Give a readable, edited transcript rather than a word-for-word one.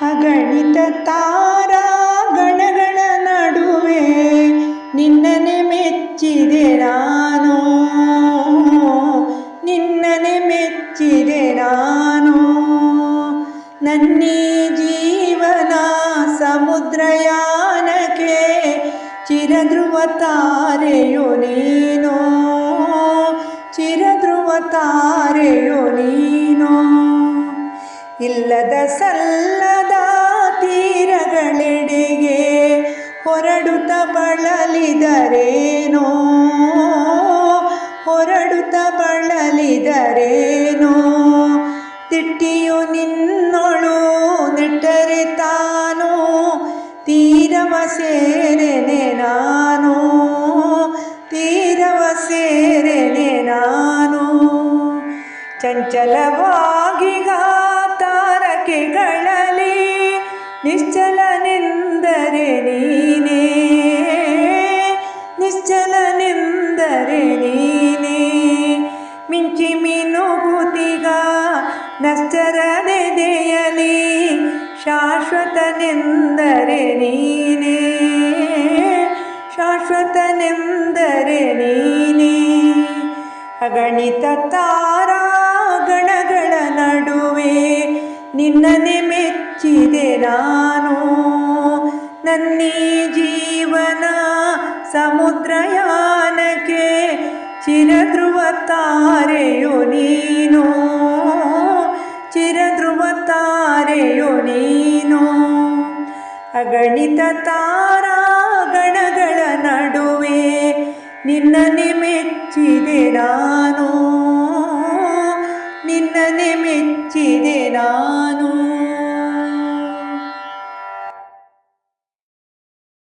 ಅಗಣಿತ ತಾರಾ ಗಣಗಳ ನಡುವೆ ನಿನ್ನನೆ ಮೆಚ್ಚಿದೆ ನಾನು, ನಿನ್ನನೆ ಮೆಚ್ಚಿದೆ ನಾನು. ನನ್ನೀ ಜೀವನ ಸಮುದ್ರಯಾನಕ್ಕೆ ಚಿರಧ್ರುವ ತಾರೆಯು ನೀನು, ಚಿರಧ್ರುವ ತಾರೆಯು ನೀನು. ಇಲ್ಲದ ಸಲ್ಲದ ತೀರಗಳೆಡೆಗೆ ಹೊರಡುತ್ತ ಬಳಲಿದರೇನೋ, ಹೊರಡುತ್ತ ಬಳಲಿದರೇನೋ. ತಿಟ್ಟಿಯು ನಿನ್ನೊಳು ನೆಟ್ಟರೆ ತಾನು ತೀರವ ಸೇರೆನೆ ನಾನು, ತೀರವ ಸೇರೆನೆ ನಾನು. ಚಂಚಲವಾಗಿಗ ತಾರಕೆಗಳಲ್ಲಿ ನಿಶ್ಚಲನೆಂದರೆ ನೀನೇ, ನಿಶ್ಚಲನೆಂದರೆ ನೀನೇ. ಮಿಂಚಿ ಮಿನುಗುತಿಗ ನಶ್ಚರದೆದೆಯಲಿ ಶಾಶ್ವತನೆಂದರೆ ನೀನೇ, ಶಾಶ್ವತನೆಂದರೆ ನೀನೇ. ಅಗಣಿತ ತಾರಾ ಗಣಗಳ ನಡುವೆ ನಿನ್ನನೆ ಮೆಚ್ಚಿದೆ ನಾನು, ನನ್ನೀ ಜೀವನ ಸಮುದ್ರಯಾನಕ್ಕೆ ಚಿರಧ್ರುವ ತಾರೆಯು ನೀನು, ಚಿರಧ್ರುವ ತಾರೆಯು ನೀನು. ಅಗಣಿತ ತಾರಾ ಗಣಗಳ ನಡುವೆ ನಿನ್ನನೆ ಮೆಚ್ಚಿದೆ ನಾನು, ನಿನ್ನನೆ ಮೆಚ್ಚಿದೆ ನಾನು.